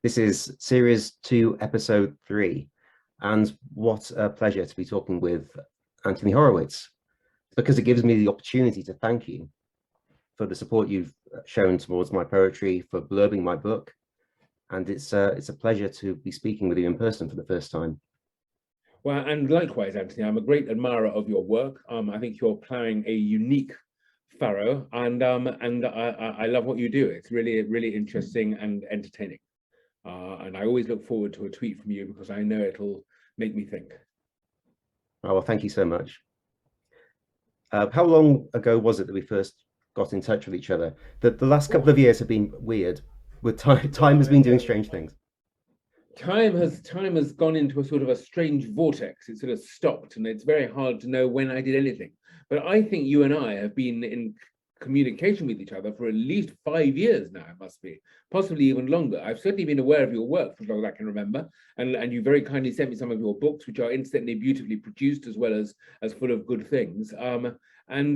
This is Series 2, Episode 3. And what a pleasure to be talking with Anthony Horowitz, because it gives me the opportunity to thank you for the support you've shown towards my poetry, for blurbing my book. And it's a pleasure to be speaking with you in person for the first time. Well, and likewise, Anthony, I'm a great admirer of your work. I think you're ploughing a unique furrow, and I love what you do. It's really interesting and entertaining. And I always look forward to a tweet from you because I know it'll make me think. Oh, well, thank you so much. How long ago was it that we first got in touch with each other? The last couple of years have been weird. With time has been doing strange things. Time has gone into a sort of a strange vortex. It sort of stopped, and it's very hard to know when I did anything. But I think you and I have been in communication with each other for at least 5 years now. It must be, possibly even longer. I've certainly been aware of your work for as long as I can remember, and you very kindly sent me some of your books, which are incidentally beautifully produced as well as full of good things. And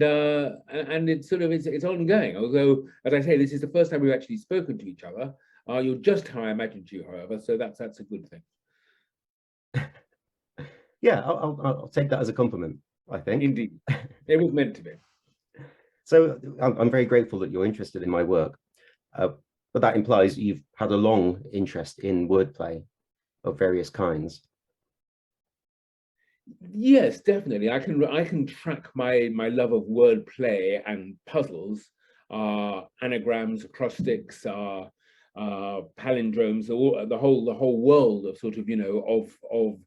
it's sort of it's ongoing. Although, as I say, this is the first time we've actually spoken to each other. You're just how I imagined you, however, so that's a good thing. Yeah, I'll take that as a compliment, I think. Indeed, it was meant to be. So I'm very grateful that you're interested in my work, but that implies you've had a long interest in wordplay of various kinds. Yes, definitely. I can track my love of wordplay and puzzles, anagrams, acrostics, palindromes, the whole world of sort of of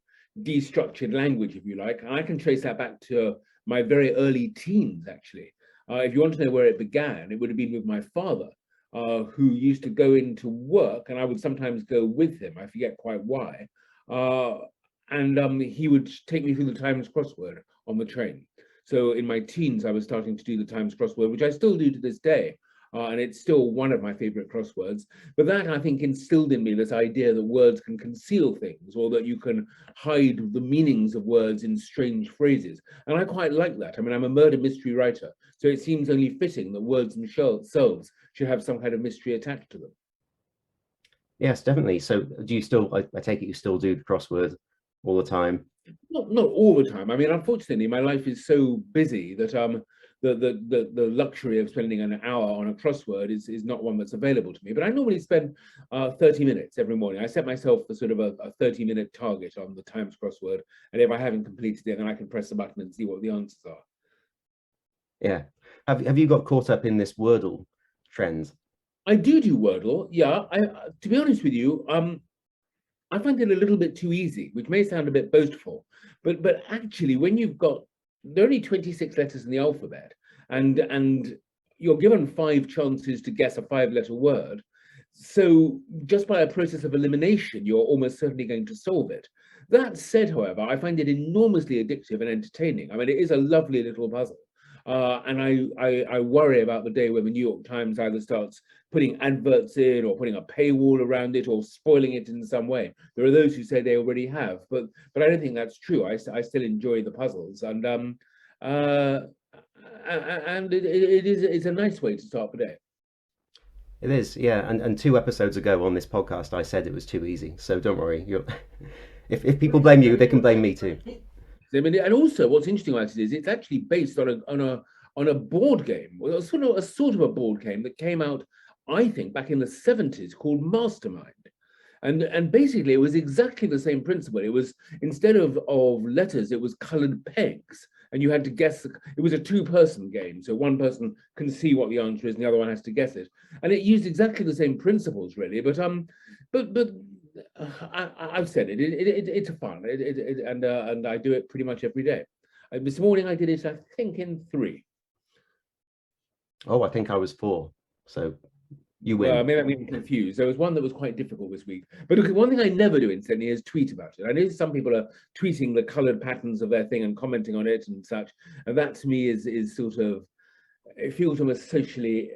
destructured language, if you like. And I can trace that back to my very early teens, actually. If you want to know where it began, it would have been with my father, who used to go into work, and I would sometimes go with him. I forget quite why. And he would take me through the Times crossword on the train. So in my teens, I was starting to do the Times crossword, which I still do to this day. And it's still one of my favorite crosswords. But that, I think, instilled in me this idea that words can conceal things, or that you can hide the meanings of words in strange phrases. And I quite like that. I mean, I'm a murder mystery writer, so it seems only fitting that words themselves should have some kind of mystery attached to them. Yes, definitely. So do you still, I take it you still do the crossword all the time? Not all the time. I mean, unfortunately, my life is so busy that the luxury of spending an hour on a crossword is not one that's available to me. But I normally spend 30 minutes every morning. I set myself for sort of a 30-minute target on the Times crossword, and if I haven't completed it, then I can press the button and see what the answers are. Yeah. Have you got caught up in this Wordle trend? I do Wordle, yeah. To be honest with you, I find it a little bit too easy, which may sound a bit boastful, but actually, when you've got, there are only 26 letters in the alphabet, and you're given 5 chances to guess a 5-letter word. So just by a process of elimination, you're almost certainly going to solve it. That said, however, I find it enormously addictive and entertaining. I mean, it is a lovely little puzzle. And I worry about the day when the New York Times either starts putting adverts in, or putting a paywall around it, or spoiling it in some way. There are those who say they already have, but I don't think that's true. I still enjoy the puzzles, and it's a nice way to start the day. It is, yeah. And 2 episodes ago on this podcast, I said it was too easy. So don't worry. If people blame you, they can blame me too. I mean, and also what's interesting about it is it's actually based on a board game, a sort of a board game that came out, I think, back in the 70s, called Mastermind. And basically it was exactly the same principle. It was, instead of letters, it was colored pegs, and you had to guess. It was a 2-person game, so one person can see what the answer is and the other one has to guess it. And it used exactly the same principles, really. But I've said it. It's fun, and I do it pretty much every day. This morning I did it, I think, in 3. Oh, I think I was 4. So you win. Maybe I'm getting confused. There was one that was quite difficult this week. But look, one thing I never do, incidentally, is tweet about it. I know some people are tweeting the colored patterns of their thing and commenting on it and such. And that to me is sort of, it feels almost socially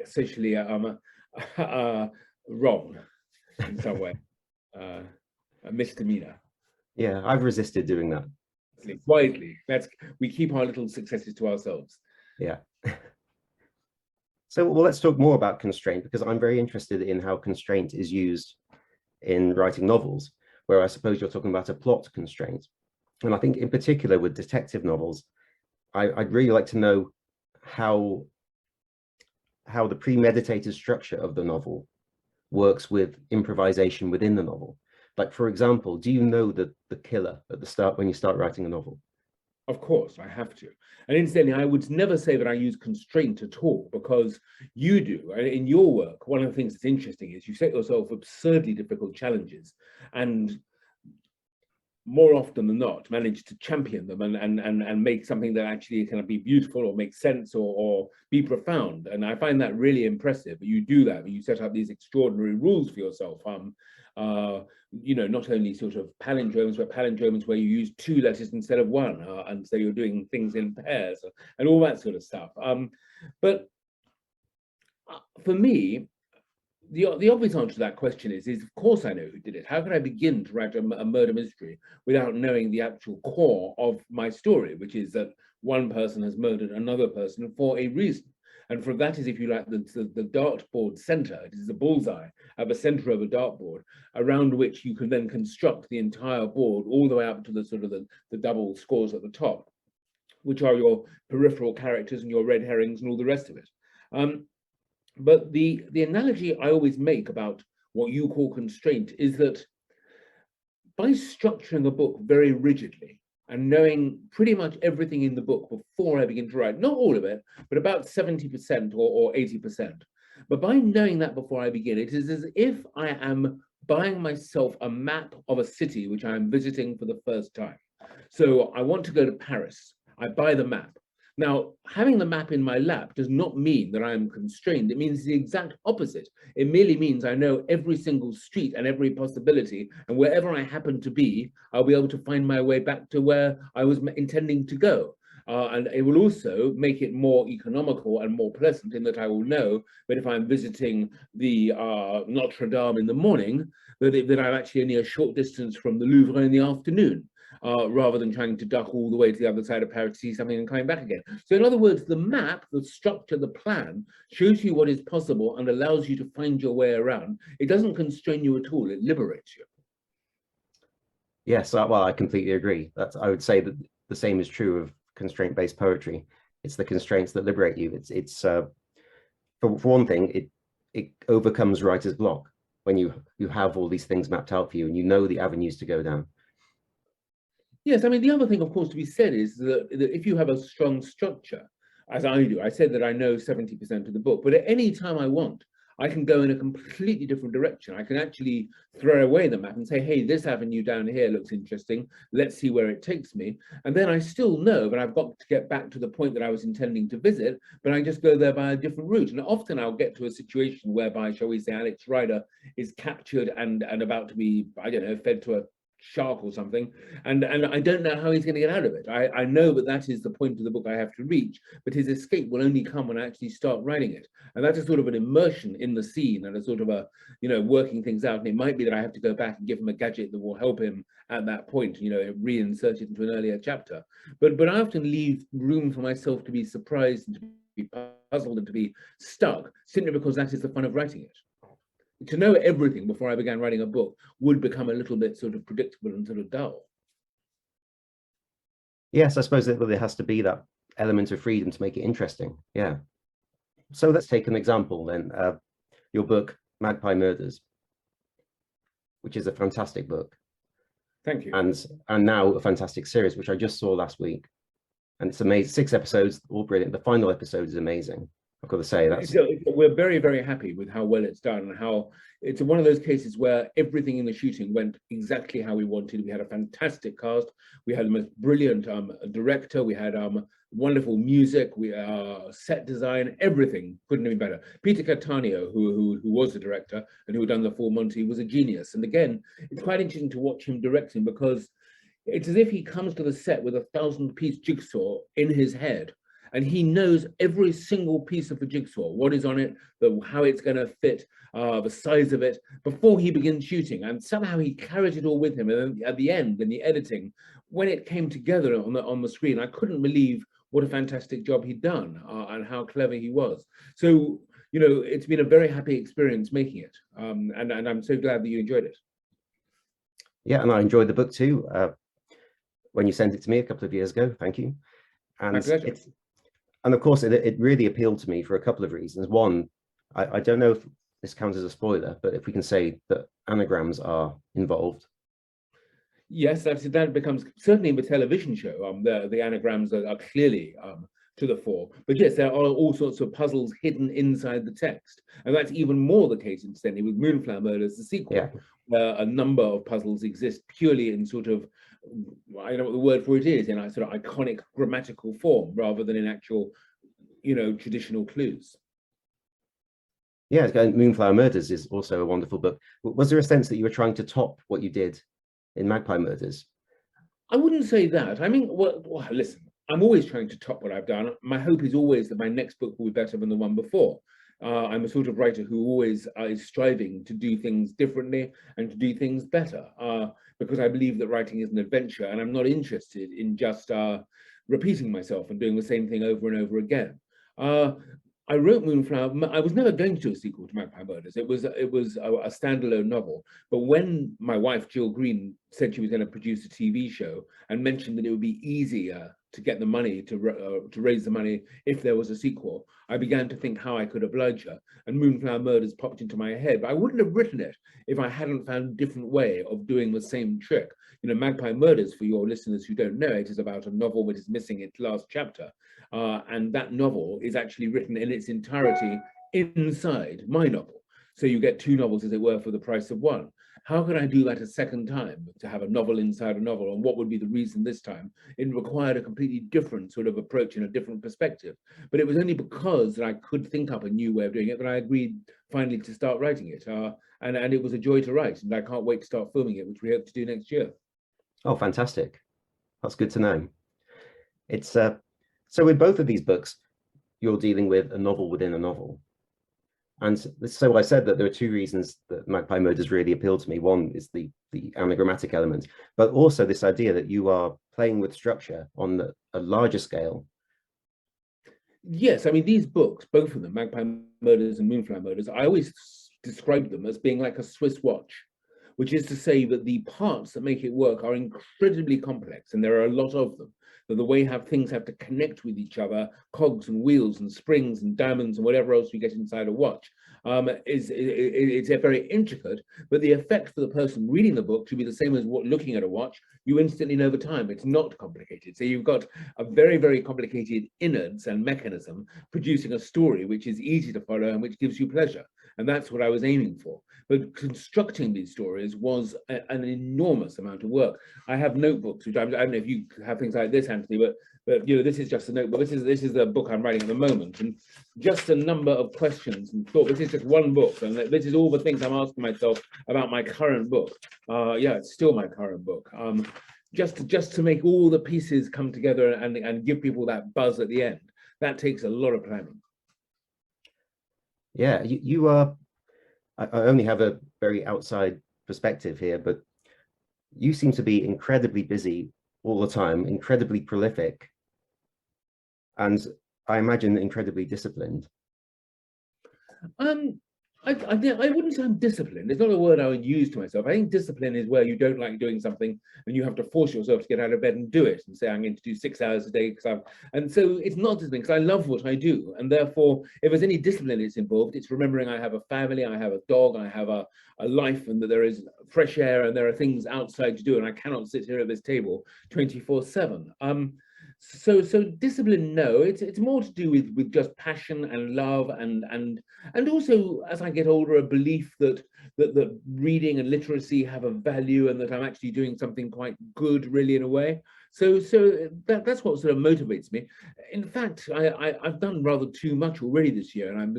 wrong in some way. A misdemeanor. Yeah, I've resisted doing that. Quietly. We keep our little successes to ourselves. Yeah. So, well, let's talk more about constraint, because I'm very interested in how constraint is used in writing novels, where I suppose you're talking about a plot constraint. And I think in particular with detective novels, I'd really like to know how the premeditated structure of the novel works with improvisation within the novel. Like, for example, do you know the killer at the start when you start writing a novel? Of course, I have to. And incidentally, I would never say that I use constraint at all, because you do. And in your work, one of the things that's interesting is you set yourself absurdly difficult challenges, and more often than not manage to champion them and make something that actually can be beautiful or make sense or be profound. And I find that really impressive. But you do that, you set up these extraordinary rules for yourself. You know, not only sort of palindromes, but palindromes where you use 2 letters instead of 1, and so you're doing things in pairs and all that sort of stuff. But for me, the obvious answer to that question is of course I know who did it. How can I begin to write a murder mystery without knowing the actual core of my story, which is that one person has murdered another person for a reason? And for that is, if you like, the dartboard center. It is a bullseye at the center of a dartboard around which you can then construct the entire board all the way up to the sort of the double scores at the top, which are your peripheral characters and your red herrings and all the rest of it. But the analogy I always make about what you call constraint is that by structuring a book very rigidly and knowing pretty much everything in the book before I begin to write, not all of it, but about 70% or 80%. But by knowing that before I begin, it is as if I am buying myself a map of a city which I am visiting for the first time. So I want to go to Paris. I buy the map. Now, having the map in my lap does not mean that I am constrained. It means the exact opposite. It merely means I know every single street and every possibility, and wherever I happen to be, I'll be able to find my way back to where I was intending to go. And it will also make it more economical and more pleasant in that I will know that if I'm visiting the Notre Dame in the morning, that I'm actually only a short distance from the Louvre in the afternoon. Rather than trying to duck all the way to the other side of Paris to see something and coming back again. So in other words, the map, the structure, the plan shows you what is possible and allows you to find your way around. It doesn't constrain you at all, it liberates you. Yes, well, I completely agree. I would say that the same is true of constraint-based poetry. It's the constraints that liberate you. It's for one thing, it overcomes writer's block when you have all these things mapped out for you and you know the avenues to go down. Yes, I mean, the other thing, of course, to be said is that if you have a strong structure, as I do, I said that I know 70% of the book, but at any time I want, I can go in a completely different direction. I can actually throw away the map and say, hey, this avenue down here looks interesting. Let's see where it takes me. And then I still know that I've got to get back to the point that I was intending to visit, but I just go there by a different route. And often I'll get to a situation whereby, shall we say, Alex Ryder is captured and about to be, I don't know, fed to a shark or something, and I don't know how he's going to get out of it. I know that is the point of the book I have to reach, but his escape will only come when I actually start writing it. And that's a sort of an immersion in the scene and a sort of a, you know, working things out. And it might be that I have to go back and give him a gadget that will help him at that point, you know, reinsert it into an earlier chapter. But I often leave room for myself to be surprised and to be puzzled and to be stuck, simply because that is the fun of writing it. To know everything before I began writing a book would become a little bit sort of predictable and sort of dull. Yes, I suppose that there has to be that element of freedom to make it interesting. Yeah. So let's take an example then. Your book, Magpie Murders, which is a fantastic book. Thank you. And now a fantastic series, which I just saw last week. And it's amazing. 6 episodes, all brilliant. The final episode is amazing. I've got to say we're very, very happy with how well it's done and how it's one of those cases where everything in the shooting went exactly how we wanted. We had a fantastic cast. We had the most brilliant director. We had wonderful music. We set design. Everything couldn't have been better. Peter Cattaneo, who was the director and who had done the full Monty, was a genius. And again, it's quite interesting to watch him directing because it's as if he comes to the set with a 1,000-piece jigsaw in his head. And he knows every single piece of the jigsaw, what is on it, how it's going to fit, the size of it, before he begins shooting. And somehow he carried it all with him. And then at the end, in the editing, when it came together on the screen, I couldn't believe what a fantastic job he'd done and how clever he was. So, you know, it's been a very happy experience making it. And I'm so glad that you enjoyed it. Yeah, and I enjoyed the book too. When you sent it to me a couple of years ago, thank you. My And pleasure. of course, it really appealed to me for a couple of reasons. One, I don't know if this counts as a spoiler, but if we can say that anagrams are involved. Yes, that becomes certainly with television show. The anagrams are clearly to the fore. But yes, there are all sorts of puzzles hidden inside the text, and that's even more the case, incidentally, with Moonflower Murders, the sequel, Yeah. where a number of puzzles exist purely in sort of, I don't know what the word for it is, in a sort of iconic grammatical form rather than in actual, traditional clues. Yeah, Moonflower Murders is also a wonderful book. Was there a sense that you were trying to top what you did in Magpie Murders? I wouldn't say that. I mean, well, listen, I'm always trying to top what I've done. My hope is always that my next book will be better than the one before. I'm a sort of writer who always is striving to do things differently and to do things better, because I believe that writing is an adventure, and I'm not interested in just repeating myself and doing the same thing over and over again. I wrote Moonflower. I was never going to do a sequel to Magpie Murders. It was a standalone novel. But when my wife Jill Green said she was going to produce a TV show and mentioned that it would be easier to get the money to raise the money if there was a sequel, I began to think how I could oblige her. And Moonflower Murders popped into my head. But I wouldn't have written it if I hadn't found a different way of doing the same trick. Magpie Murders, for your listeners who don't know, it is about a novel that is missing its last chapter. And that novel is actually written in its entirety inside my novel. So you get two novels, as it were, for the price of one. How can I do that a second time, to have a novel inside a novel? And what would be the reason this time? It required a completely different sort of approach and a different perspective. But it was only because that I could think up a new way of doing it that I agreed finally to start writing it. And it was a joy to write. And I can't wait to start filming it, which we hope to do next year. Oh, fantastic. That's good to know. It's so with both of these books, you're dealing with a novel within a novel. And so I said that there are two reasons that Magpie Murders really appealed to me. One is the anagrammatic element, but also this idea that you are playing with structure on a larger scale. Yes, I mean, these books, both of them, Magpie Murders and Moonflower Murders, I always describe them as being like a Swiss watch, which is to say that the parts that make it work are incredibly complex, and there are a lot of them. That the way things have to connect with each other, cogs and wheels and springs and diamonds and whatever else you get inside a watch, it's very intricate, but the effect for the person reading the book should be the same as looking at a watch. You instantly know the time. It's not complicated. So you've got a very, very complicated innards and mechanism producing a story which is easy to follow and which gives you pleasure. And that's what I was aiming for. But constructing these stories was an enormous amount of work. I have notebooks, which I don't know if you have things like this, Anthony, but this is just a notebook. This is the book I'm writing at the moment, and just a number of questions and thought. This is just one book, and this is all the things I'm asking myself about my current book. Yeah, it's still my current book. Just to make all the pieces come together and give people that buzz at the end. That takes a lot of planning. Yeah, you are. I only have a very outside perspective here, but you seem to be incredibly busy all the time, incredibly prolific, and I imagine incredibly disciplined. I wouldn't say I'm disciplined. It's not a word I would use to myself. I think discipline is where you don't like doing something and you have to force yourself to get out of bed and do it and say, I'm going to do 6 hours a day. And so it's not discipline, because I love what I do. And therefore, if there's any discipline that's involved, it's remembering I have a family, I have a dog, I have a life, and that there is fresh air and there are things outside to do. And I cannot sit here at this table 24/7. So discipline, no, it's more to do with just passion and love and also, as I get older, a belief that reading and literacy have a value, and that I'm actually doing something quite good, really, in a way. So that's what sort of motivates me. In fact, I've done rather too much already this year, and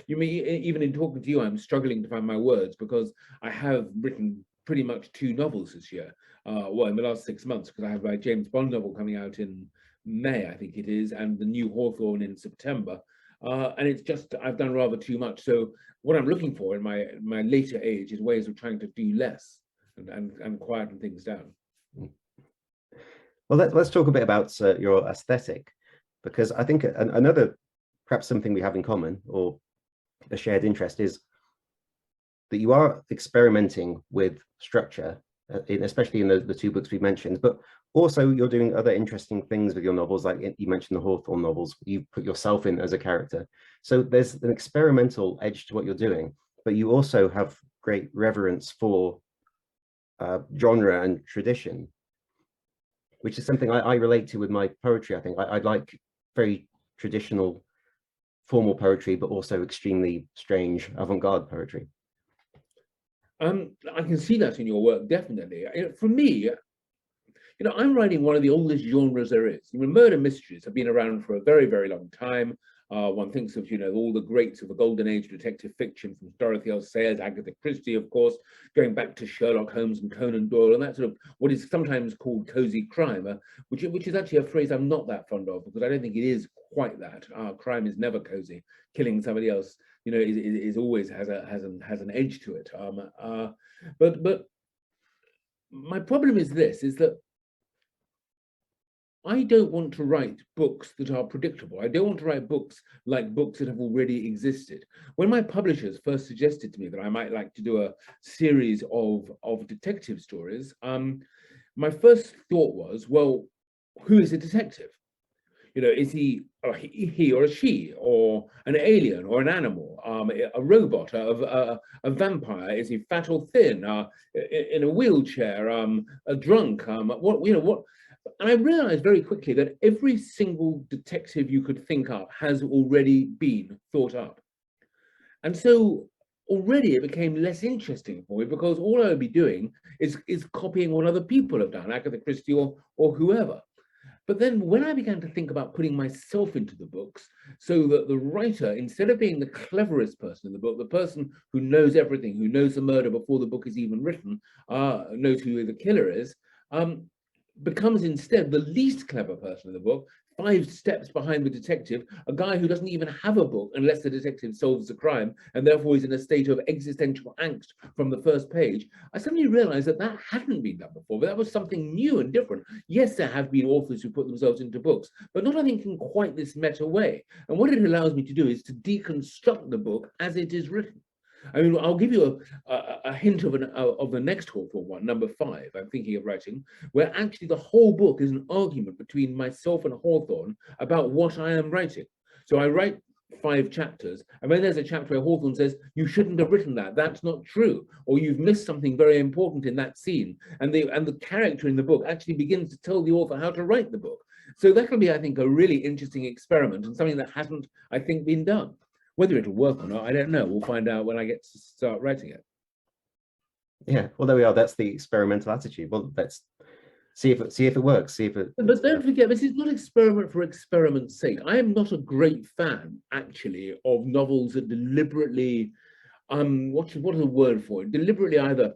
even in talking to you, I'm struggling to find my words, because I have written pretty much 2 novels this year. Well, in the last 6 months, because I have my James Bond novel coming out in May, I think it is, and the new Hawthorne in September. And it's just, I've done rather too much. So what I'm looking for in my later age is ways of trying to do less and quieten things down. Well, let's talk a bit about your aesthetic, because I think another, perhaps something we have in common, or a shared interest, is that you are experimenting with structure, especially in the two books we mentioned, but also you're doing other interesting things with your novels, like you mentioned the Hawthorne novels. You put yourself in as a character. So there's an experimental edge to what you're doing, but you also have great reverence for genre and tradition, which is something I relate to with my poetry. I think I like very traditional, formal poetry, but also extremely strange avant-garde poetry. I can see that in your work, definitely. For me, I'm writing one of the oldest genres there is. Murder mysteries have been around for a very, very long time. One thinks of, all the greats of the golden age of detective fiction, from Dorothy L. Sayers, Agatha Christie, of course, going back to Sherlock Holmes and Conan Doyle, and that sort of what is sometimes called cozy crime, which is actually a phrase I'm not that fond of, because I don't think it is quite that. Crime is never cozy. Killing somebody else, is always has an edge to it. But my problem is this: is that I don't want to write books that are predictable. I don't want to write books like books that have already existed. When my publishers first suggested to me that I might like to do a series of detective stories, my first thought was, well, who is a detective? Is he or a she, or an alien, or an animal, a robot, a vampire? Is he fat or thin, in a wheelchair, a drunk? What? And I realized very quickly that every single detective you could think up has already been thought up. And so already it became less interesting for me, because all I would be doing is copying what other people have done, Agatha Christie or whoever. But then when I began to think about putting myself into the books, so that the writer, instead of being the cleverest person in the book, the person who knows everything, who knows the murder before the book is even written, knows who the killer is, becomes instead the least clever person in the book, 5 steps behind the detective, a guy who doesn't even have a book unless the detective solves the crime, and therefore is in a state of existential angst from the first page. I suddenly realized that hadn't been done before, but that was something new and different. Yes, there have been authors who put themselves into books, but not, I think, in quite this meta way. And what it allows me to do is to deconstruct the book as it is written. I mean, I'll give you a hint of the next Hawthorne one, number 5, I'm thinking of writing, where actually the whole book is an argument between myself and Hawthorne about what I am writing. So I write 5 chapters, and then there's a chapter where Hawthorne says, you shouldn't have written that, that's not true, or you've missed something very important in that scene. And the character in the book actually begins to tell the author how to write the book. So that'll be, I think, a really interesting experiment, and something that hasn't, I think, been done. Whether it'll work or not, I don't know. We'll find out when I get to start writing it. Yeah, well, there we are. That's the experimental attitude. Well, let's see if it works. See if it. But don't forget, this is not experiment for experiment's sake. I am not a great fan, actually, of novels that deliberately, what is the word for it? Deliberately either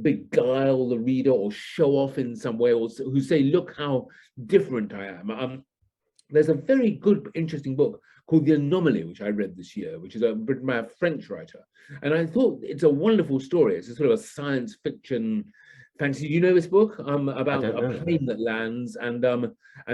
beguile the reader or show off in some way, or who say, "Look how different I am." There's a very good, interesting book called The Anomaly, which I read this year, which is written by a French writer. And I thought it's a wonderful story. It's a sort of a science fiction fantasy. Do you know this book? About a plane that lands, and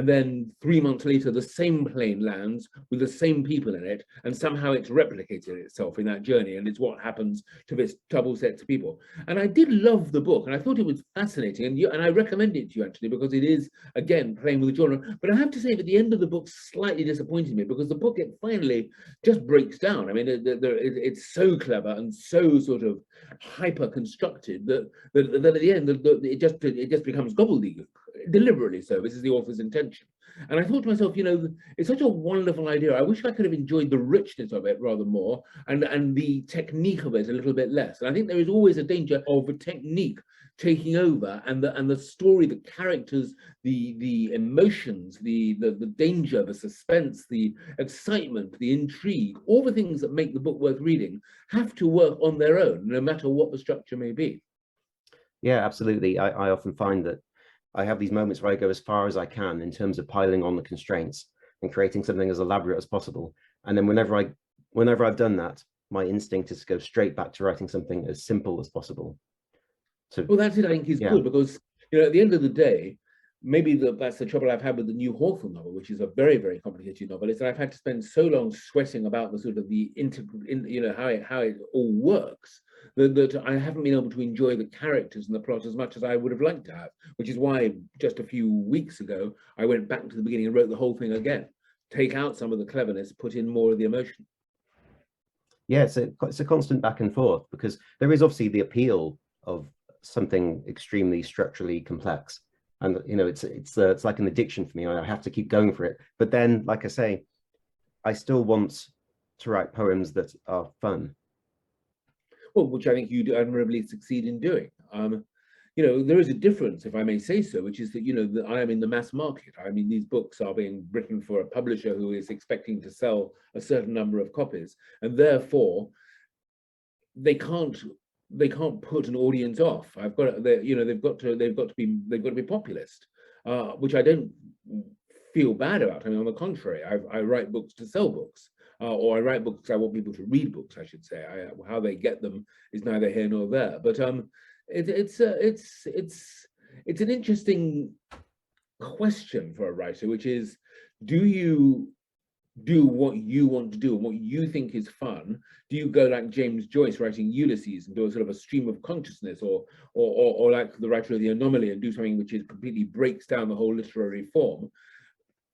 then 3 months later, the same plane lands with the same people in it, and somehow it's replicated itself in that journey, and it's what happens to this double set of people. And I did love the book, and I thought it was fascinating, and I recommend it to you, actually, because it is, again, playing with the genre. But I have to say that the end of the book slightly disappointed me, because the book, it finally just breaks down. I mean, it's so clever and so sort of hyper constructed that at the end it just becomes gobbledygook, deliberately so. This is the author's intention. And I thought to myself, it's such a wonderful idea. I wish I could have enjoyed the richness of it rather more, and the technique of it a little bit less. And I think there is always a danger of a technique taking over, and the story, the characters, the emotions, the danger, the suspense, the excitement, the intrigue, all the things that make the book worth reading have to work on their own, no matter what the structure may be. Yeah, absolutely. I often find that I have these moments where I go as far as I can in terms of piling on the constraints and creating something as elaborate as possible. And then whenever I've done that, my instinct is to go straight back to writing something as simple as possible. Well, that's it, I think, is good, because at the end of the day, maybe that's the trouble I've had with the new Hawthorne novel, which is a very, very complicated novel, is that I've had to spend so long sweating about the sort of how it all works, that I haven't been able to enjoy the characters and the plot as much as I would have liked to have, which is why just a few weeks ago, I went back to the beginning and wrote the whole thing again. Take out some of the cleverness, put in more of the emotion. Yeah, it's a constant back and forth, because there is obviously the appeal of something extremely structurally complex. And, you know, it's like an addiction for me. I have to keep going for it. But then, like I say, I still want to write poems that are fun. Well, which I think you do admirably succeed in doing. You know, there is a difference, if I may say so, which is that, you know, that I am in the mass market. I mean, these books are being written for a publisher who is expecting to sell a certain number of copies, and therefore they can't put an audience off. I've got, you know, they've got to be populist, which I don't feel bad about. I mean, on the contrary, I write books to sell books. Or I write books, I want people to read books, I should say. How they get them is neither here nor there. But it's an interesting question for a writer, which is, do you do what you want to do and what you think is fun? Do you go like James Joyce writing Ulysses and do a sort of a stream of consciousness, or like the writer of the Anomaly and do something which is completely breaks down the whole literary form?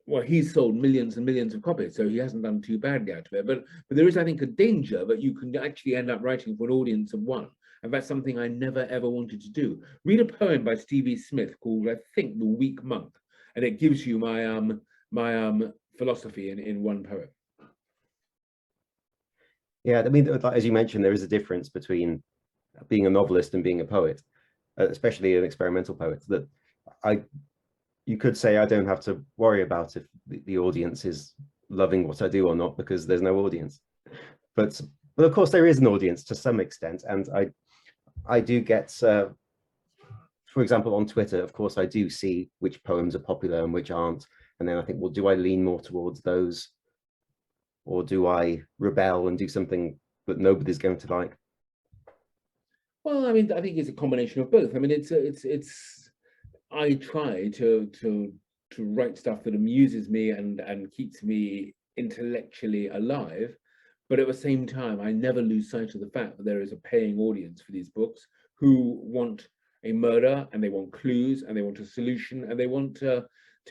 Well, he's sold millions and millions of copies, so he hasn't done too badly out of it. But there is, I think, a danger that you can actually end up writing for an audience of one. And that's something I never, ever wanted to do. Read a poem by Stevie Smith called, I think, The Weak Monk. And it gives you my philosophy in one poem. Yeah, I mean, as you mentioned, there is a difference between being a novelist and being a poet, especially an experimental poet, that you could say I don't have to worry about if the audience is loving what I do or not, because there's no audience. But of course there is an audience to some extent, and I do get, for example, on Twitter, of course, I do see which poems are popular and which aren't, and then I think, well, do I lean more towards those, or do I rebel and do something that nobody's going to like? Well, I mean, I think it's a combination of both. I mean, I try to write stuff that amuses me and keeps me intellectually alive, but at the same time, I never lose sight of the fact that there is a paying audience for these books who want a murder, and they want clues, and they want a solution, and they want to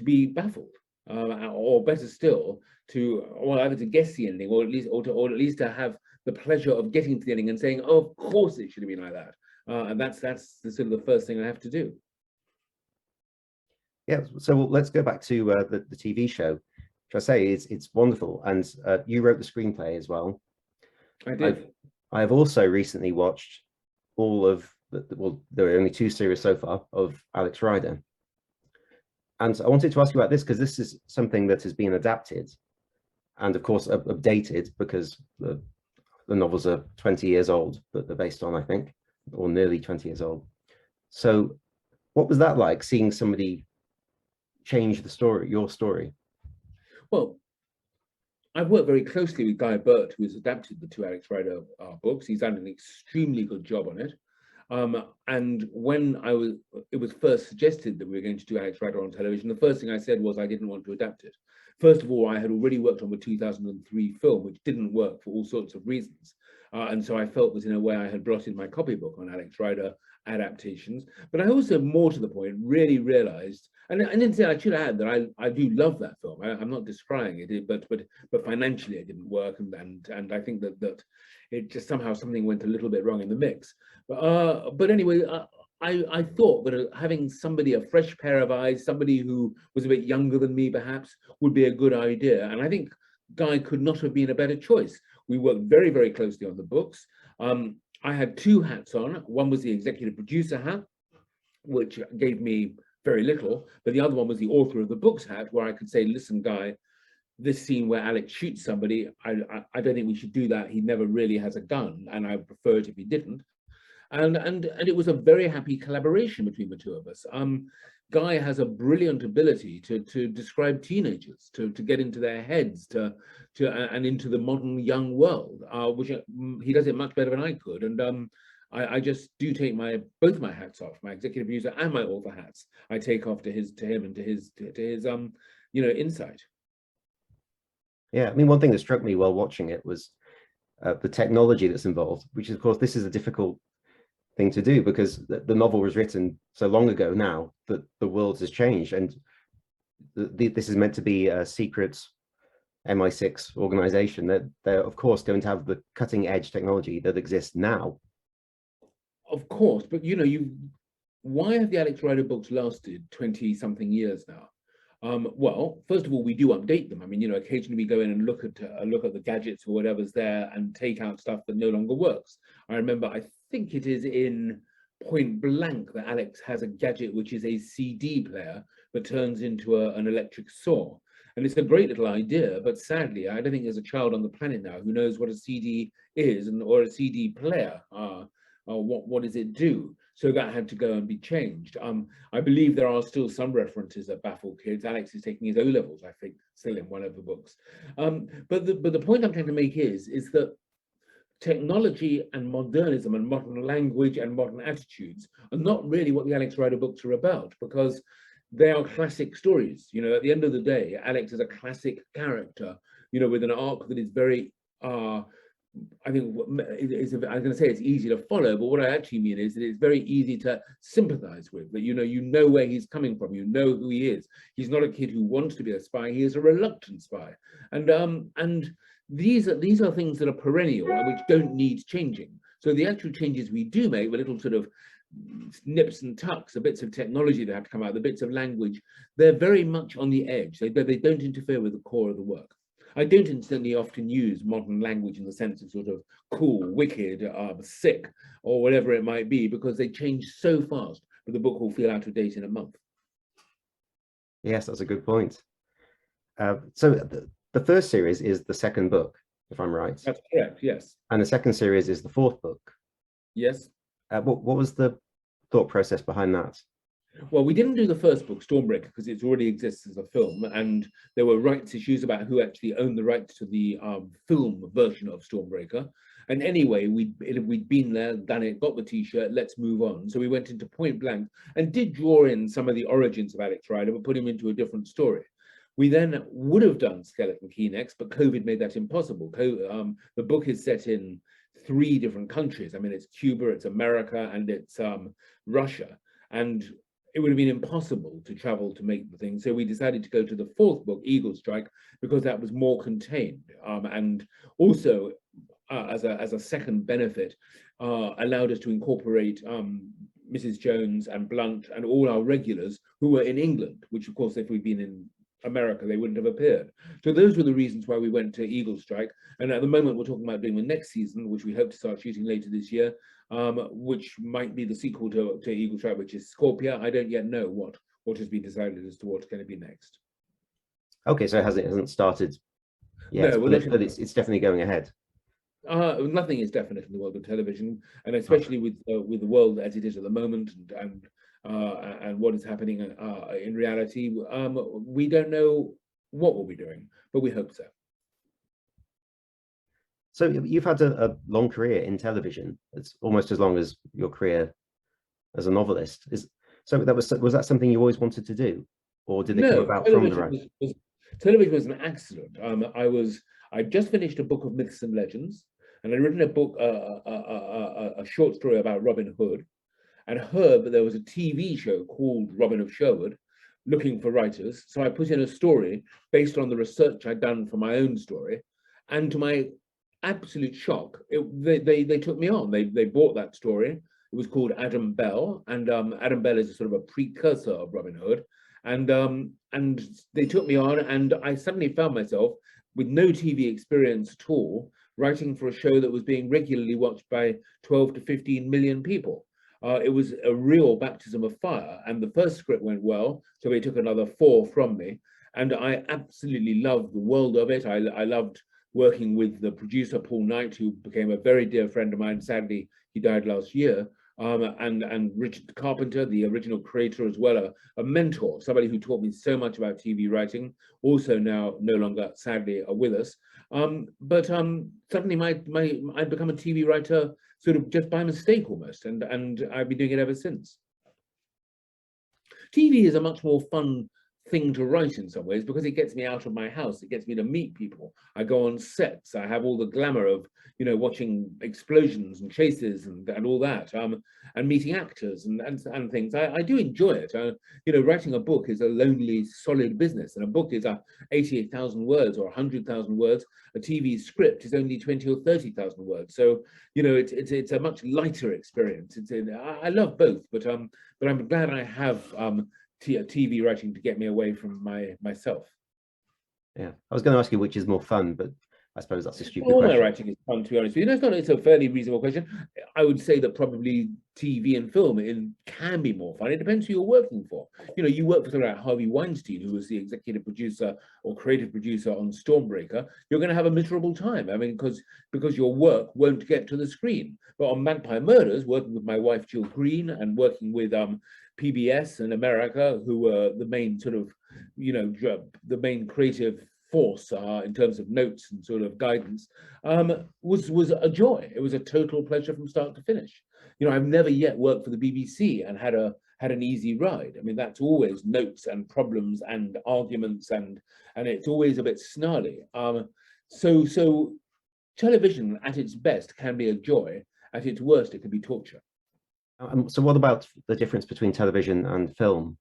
be baffled, or better still, either to guess the ending, or at least to have the pleasure of getting to the ending and saying, "Oh, of course it should have been like that," and that's the sort of the first thing I have to do. Yeah, so let's go back to the TV show, which I say it's wonderful, and you wrote the screenplay as well. I did. I have also recently watched all of well, there are only 2 series so far of Alex Ryder, and I wanted to ask you about this because this is something that has been adapted, and of course updated, because the novels are 20 years old that they're based on, I think, or nearly 20 years old. So, what was that like, seeing somebody change the story, your story? Well, I've worked very closely with Guy Burt, who has adapted the 2 Alex Ryder books. He's done an extremely good job on it. And when it was first suggested that we were going to do Alex Ryder on television, the first thing I said was I didn't want to adapt it. First of all, I had already worked on the 2003 film, which didn't work for all sorts of reasons. And so I felt that in a way I had blotted my copybook on Alex Ryder adaptations. But I also, more to the point, really realized, and instead I should add that I do love that film. I'm not decrying it, but financially it didn't work, and I think that it just somehow something went a little bit wrong in the mix. But anyway, I thought that having somebody, a fresh pair of eyes, somebody who was a bit younger than me perhaps, would be a good idea. And I think Guy could not have been a better choice. We worked very, very closely on the books. I had 2 hats on. One was the executive producer hat, which gave me very little, but the other one was the author of the books hat, where I could say, listen, Guy, this scene where Alex shoots somebody, I don't think we should do that. He never really has a gun, and I would prefer it if he didn't. And it was a very happy collaboration between the 2 of us. Guy has a brilliant ability to describe teenagers, to get into their heads, and into the modern young world, which he does it much better than I could. And I just do take both my hats off, my executive producer and my author hats. I take off to him and to his insight. Yeah, I mean, one thing that struck me while watching it was the technology that's involved, which of course, this is a difficult thing to do because the novel was written so long ago now that the world has changed, and this is meant to be a secret MI6 organization that they're of course going to have the cutting edge technology that exists now. Of course, but you know, why have the Alex Ryder books lasted 20 something years now? Well, first of all, we do update them. I mean, you know, occasionally we go in and look at the gadgets or whatever's there and take out stuff that no longer works. I remember, I think it is in Point Blank that Alex has a gadget which is a CD player that turns into an electric saw. And it's a great little idea, but sadly, I don't think there's a child on the planet now who knows what a CD is or a CD player. What does it do? So that had to go and be changed. I believe there are still some references that baffle kids. Alex is taking his O-levels, I think, still in one of the books. But the point I'm trying to make is that technology and modernism and modern language and modern attitudes are not really what the Alex Ryder books are about, because they are classic stories. You know, at the end of the day, Alex is a classic character, you know, with an arc that is very, I think I'm going to say it's easy to follow, but what I actually mean is that it's very easy to sympathize with, that, you know where he's coming from, you know who he is. He's not a kid who wants to be a spy, he is a reluctant spy. And these are things that are perennial and which don't need changing. So the actual changes we do make, the little sort of nips and tucks, the bits of technology that have to come out, the bits of language, they're very much on the edge. They don't interfere with the core of the work. I don't incidentally often use modern language in the sense of sort of cool, wicked, sick, or whatever it might be, because they change so fast that the book will feel out of date in a month. Yes, that's a good point. So the first series is the second book, if I'm right. That's correct, yes. And the second series is the fourth book. Yes. What was the thought process behind that? Well, we didn't do the first book, Stormbreaker, because it already exists as a film, and there were rights issues about who actually owned the rights to the film version of Stormbreaker. And anyway, we'd been there, done it, got the t-shirt, let's move on. So we went into Point Blank and did draw in some of the origins of Alex Ryder, but put him into a different story. We then would have done Skeleton Key next, but COVID made that impossible. The book is set in 3 different countries. I mean, it's Cuba, it's America, and it's Russia. And it would have been impossible to travel to make the thing. So we decided to go to the 4th book, Eagle Strike, because that was more contained. And also, as a second benefit, allowed us to incorporate Mrs. Jones and Blunt and all our regulars who were in England, which of course, if we'd been in America, they wouldn't have appeared. So those were the reasons why we went to Eagle Strike. And at the moment, we're talking about doing the next season, which we hope to start shooting later this year, which might be the sequel to Eagle Strike, which is Scorpia. I don't yet know what has been decided as to what's going to be next. Okay, so it hasn't started yet, no, but it's definitely going ahead. Nothing is definite in the world of television, and especially with the world as it is at the moment, and what is happening in reality. We don't know what we'll be doing, but we hope so. So you've had a long career in television. It's almost as long as your career as a novelist. So was that something you always wanted to do, or did it come about from the writing? Television was an accident. I just finished a book of myths and legends, and I'd written a book, a short story about Robin Hood, and heard that there was a TV show called Robin of Sherwood looking for writers. So I put in a story based on the research I'd done for my own story, and to my absolute shock, they took me on. They bought that story. It was called Adam Bell, and Adam Bell is a sort of a precursor of Robin Hood, and they took me on, and I suddenly found myself with no TV experience at all, writing for a show that was being regularly watched by 12 to 15 million people. It was a real baptism of fire, and the first script went well, so they took another 4 from me, and I absolutely loved the world of it. I loved working with the producer, Paul Knight, who became a very dear friend of mine. Sadly, he died last year. And Richard Carpenter, the original creator as well, a mentor, somebody who taught me so much about TV writing, also now no longer, sadly, with us. But suddenly I'd become a TV writer sort of just by mistake almost, and I've been doing it ever since. TV is a much more fun thing to write in some ways, because it gets me out of my house. It gets me to meet people. I go on sets. I have all the glamour of, you know, watching explosions and chases and all that, and meeting actors and things. I do enjoy it. You know, writing a book is a lonely, solid business, and a book is 88,000 words or 100,000 words. A TV script is only 20 or 30,000 words. So, you know, it's a much lighter experience. I love both, but I'm glad I have TV writing to get me away from myself. Yeah, I was going to ask you which is more fun, but I suppose that's a stupid All question. my writing is fun, to be honest with you. It's a fairly reasonable question. I would say that probably TV and film can be more fun. It depends who you're working for. You know, you work for someone like Harvey Weinstein, who was the executive producer or creative producer on Stormbreaker. You're going to have a miserable time. I mean, because your work won't get to the screen. But on Magpie Murders, working with my wife Jill Green and working with PBS in America, who were the main sort of, you know, the main creative force in terms of notes and sort of guidance, was a joy. It was a total pleasure from start to finish. You know, I've never yet worked for the BBC and had an easy ride. I mean, that's always notes and problems and arguments, and it's always a bit snarly. So television at its best can be a joy. At its worst, it can be torture. So what about the difference between television and film?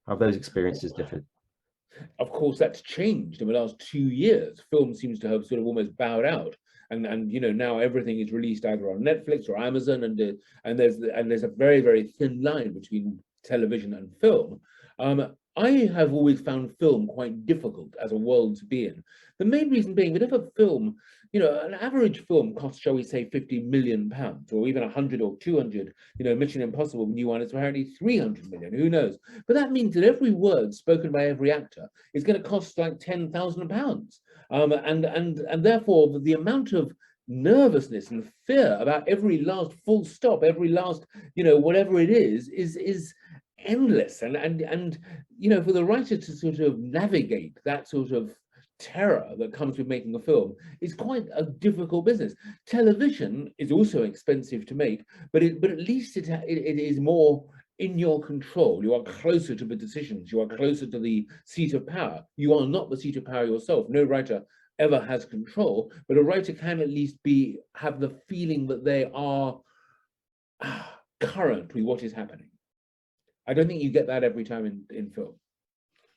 How have those experiences differed? Of course, that's changed in the last 2 years. Film seems to have sort of almost bowed out, and you know, now everything is released either on Netflix or Amazon, and there's a very, very thin line between television and film. I have always found film quite difficult as a world to be in. The main reason being that if a film, you know, an average film costs, shall we say, £50 million, or even 100 or 200, you know, Mission Impossible, new one, is apparently 300 million, who knows? But that means that every word spoken by every actor is going to cost like £10,000. And therefore the amount of nervousness and fear about every last full stop, every last, you know, whatever it is endless. And you know, for the writer to sort of navigate that sort of terror that comes with making a film is quite a difficult business. Television is also expensive to make, but at least it is more in your control. You are closer to the decisions. You are closer to the seat of power. You are not the seat of power yourself. No writer ever has control, but a writer can at least have the feeling that they are current with what is happening. I don't think you get that every time in film.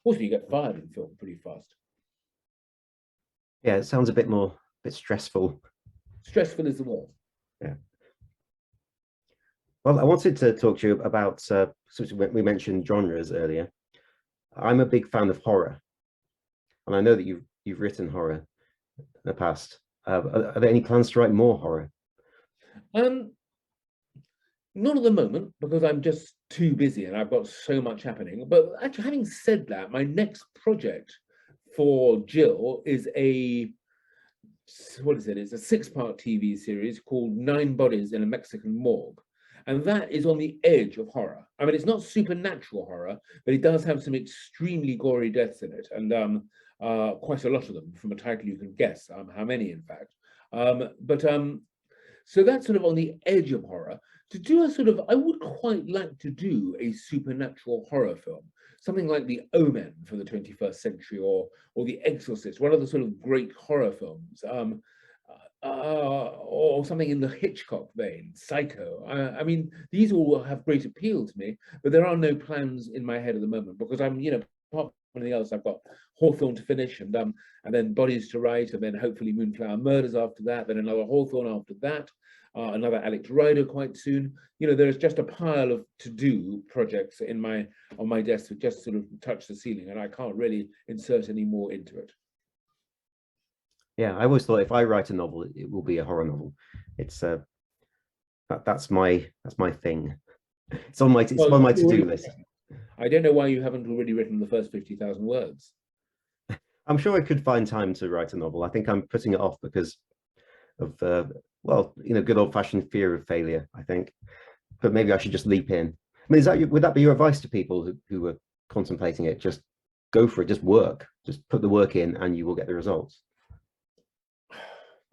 Also, you get fired in film pretty fast. Yeah, it sounds a bit stressful. Stressful is the word. Yeah. Well, I wanted to talk to you about, we mentioned genres earlier. I'm a big fan of horror, and I know that you've written horror in the past. Are there any plans to write more horror? Not at the moment, because I'm just too busy and I've got so much happening. But actually, having said that, my next project for Jill is it's a 6-part TV series called 9 Bodies in a Mexican Morgue. And that is on the edge of horror. I mean, it's not supernatural horror, but it does have some extremely gory deaths in it, and quite a lot of them. From a title, you can guess how many, in fact. So that's sort of on the edge of horror. To do I would quite like to do a supernatural horror film, something like The Omen for the 21st century, or The Exorcist, one of the sort of great horror films, or something in the Hitchcock vein, Psycho. I mean, these all have great appeal to me, but there are no plans in my head at the moment, because I'm, you know, apart from anything else, I've got Hawthorne to finish, and then Bodies to write, and then hopefully Moonflower Murders after that, then another Hawthorne after that. Another Alex Ryder quite soon. You know, there's just a pile of to-do projects on my desk that just sort of touch the ceiling, and I can't really insert any more into it. Yeah, I always thought if I write a novel, it will be a horror novel. It's that's my thing. It's on my to-do list. I don't know why you haven't already written the first 50,000 words. I'm sure I could find time to write a novel. I think I'm putting it off because of well, you know, good old-fashioned fear of failure, I think. But maybe I should just leap in. I mean, would that be your advice to people who are contemplating it? Just go for it, just work, just put the work in, and you will get the results.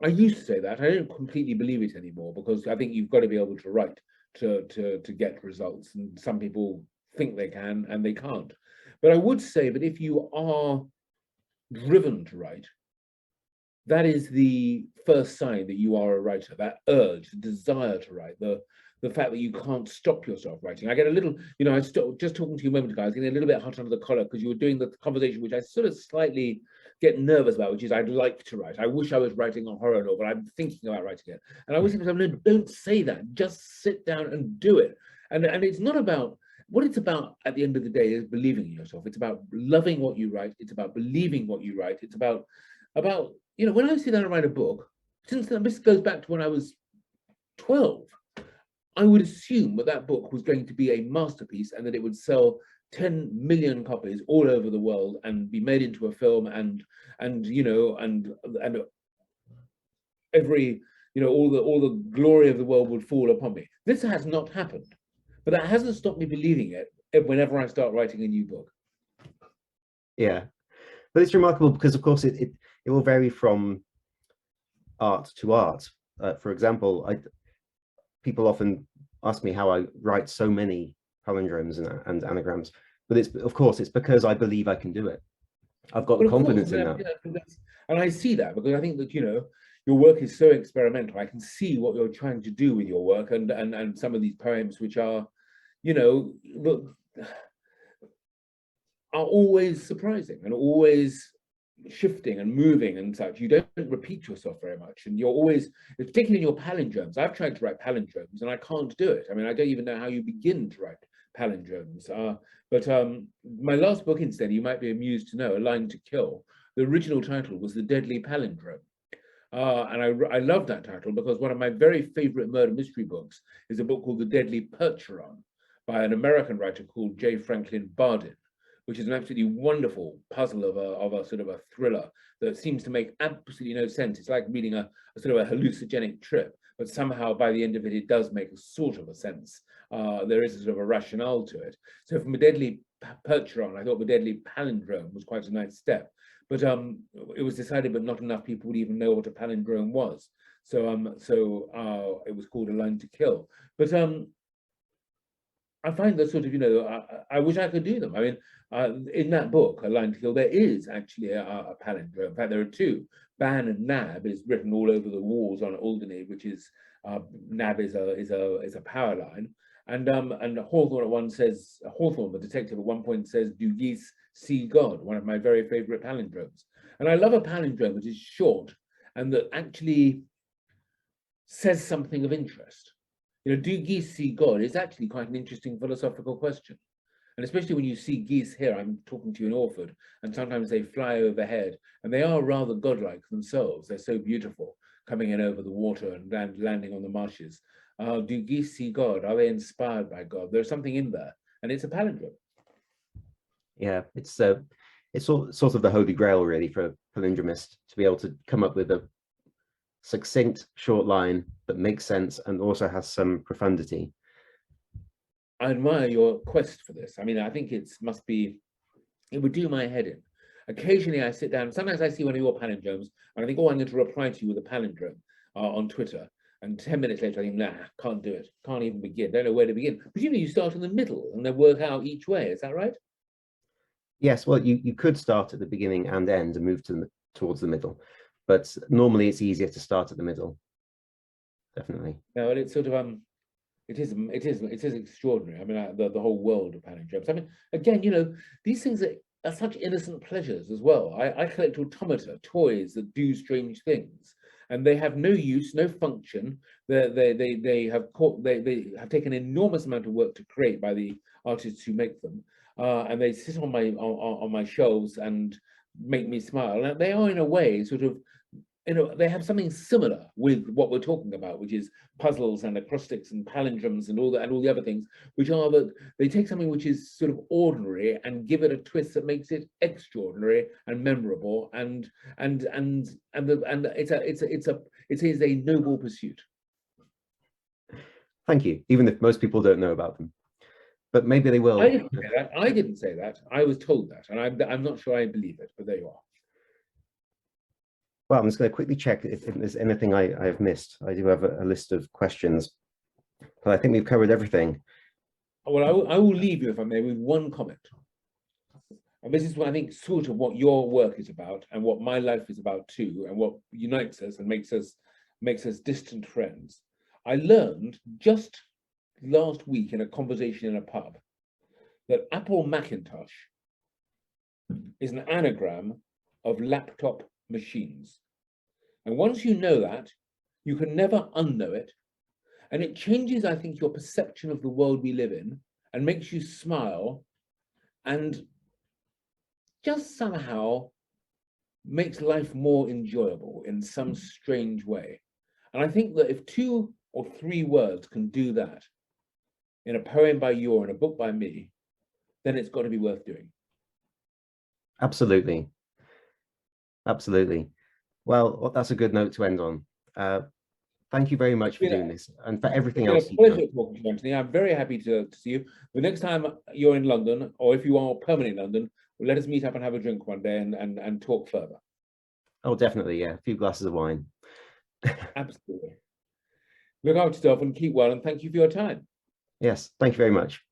I used to say that. I don't completely believe it anymore, because I think you've got to be able to write to get results, and some people think they can and they can't. But I would say that if you are driven to write, that is the first sign that you are a writer, that urge, the desire to write, the fact that you can't stop yourself writing. I get a little, you know, just talking to you a moment ago, I was getting a little bit hot under the collar because you were doing the conversation, which I sort of slightly get nervous about, which is I'd like to write. I wish I was writing a horror novel. I'm thinking about writing it. And I always think to myself, no, don't say that. Just sit down and do it. And it's not about, what it's about at the end of the day is believing in yourself. It's about loving what you write. It's about believing what you write. It's about, you know, when I sit down and write a book, since this goes back to when I was 12, I would assume that that book was going to be a masterpiece and that it would sell 10 million copies all over the world and be made into a film and you know, and every, you know, all the glory of the world would fall upon me. This has not happened, but that hasn't stopped me believing it whenever I start writing a new book. Yeah, but it's remarkable because, of course, it will vary from art to art. For example, people often ask me how I write so many palindromes and anagrams, but of course it's because I believe I can do it. I've got the confidence in that. And I see that because I think that, you know, your work is so experimental. I can see what you're trying to do with your work and some of these poems, which are, you know, are always surprising and always shifting and moving and such. You don't repeat yourself very much, and you're always, particularly in your palindromes. I've tried to write palindromes and I can't do it. I mean, I don't even know how you begin to write palindromes. But my last book, instead, you might be amused to know, A Line to Kill, the original title was The Deadly Palindrome. And I love that title because one of my very favorite murder mystery books is a book called The Deadly Percheron by an American writer called J. Franklin Bardin, which is an absolutely wonderful puzzle of a sort of a thriller that seems to make absolutely no sense. It's like reading a sort of a hallucinogenic trip, but somehow by the end of it, it does make a sort of a sense. There is a sort of a rationale to it. So from A Deadly Percheron, I thought The Deadly Palindrome was quite a nice step. But it was decided that not enough people would even know what a palindrome was. So it was called A Line to Kill. But I find that sort of, you know, I wish I could do them. I mean, in that book, A Line to Kill, there is actually a palindrome. In fact, there are two. Ban and Nab is written all over the walls on Alderney, which is Nab is a power line. And Hawthorne at one says, Hawthorne, the detective, at one point says, "Do geese see God?" One of my very favorite palindromes. And I love a palindrome that is short and that actually says something of interest. You know, do geese see God is actually quite an interesting philosophical question. And especially when you see geese here, I'm talking to you in Orford, and sometimes they fly overhead, and they are rather godlike themselves. They're so beautiful, coming in over the water and landing on the marshes. Do geese see God? Are they inspired by God? There's something in there, and it's a palindrome. Yeah, it's sort of the holy grail, really, for a palindromist to be able to come up with a succinct short line that makes sense and also has some profundity. I admire your quest for this. I mean, I think it would do my head in. Occasionally I sit down, sometimes I see one of your palindromes and I think, oh, I'm going to reply to you with a palindrome on Twitter. And 10 minutes later, I think, nah, can't do it. Can't even begin. Don't know where to begin. Presumably you start in the middle and then work out each way. Is that right? Yes, well, you could start at the beginning and end and move towards the middle. But normally it's easier to start at the middle. Definitely. No, and it's sort of, it is extraordinary. I mean, the whole world of palindromes. I mean, again, you know, these things are such innocent pleasures as well. I collect automata, toys that do strange things, and they have no use, no function. They have taken an enormous amount of work to create by the artists who make them, and they sit on my shelves and make me smile. And they are, in a way, sort of, you know, they have something similar with what we're talking about, which is puzzles and acrostics and palindromes and all the other things, which are that they take something which is sort of ordinary and give it a twist that makes it extraordinary and memorable, and it is a noble pursuit. Thank you. Even if most people don't know about them, but maybe they will. I didn't say that. I didn't say that. I was told that, and I'm not sure I believe it, but there you are. Well, I'm just going to quickly check if there's anything I have missed. I do have a list of questions, but I think we've covered everything. Well, I will leave you, if I may, with one comment. And this is what I think sort of what your work is about and what my life is about too, and what unites us and makes us distant friends. I learned just last week in a conversation in a pub that Apple Macintosh is an anagram of laptop machines. And once you know that, you can never unknow it. And it changes, I think, your perception of the world we live in and makes you smile and just somehow makes life more enjoyable in some strange way. And I think that if 2 or 3 words can do that in a poem by you or in a book by me, then it's got to be worth doing. Absolutely. Absolutely. Well, that's a good note to end on. Thank you very much for doing this and for everything else you've done. It's been a pleasure talking to you, Anthony. I'm very happy to see you. The next time you're in London, or if you are permanently in London, well, let us meet up and have a drink one day and talk further. Oh, definitely, yeah. A few glasses of wine. Absolutely. Look after yourself and keep well, and thank you for your time. Yes, thank you very much.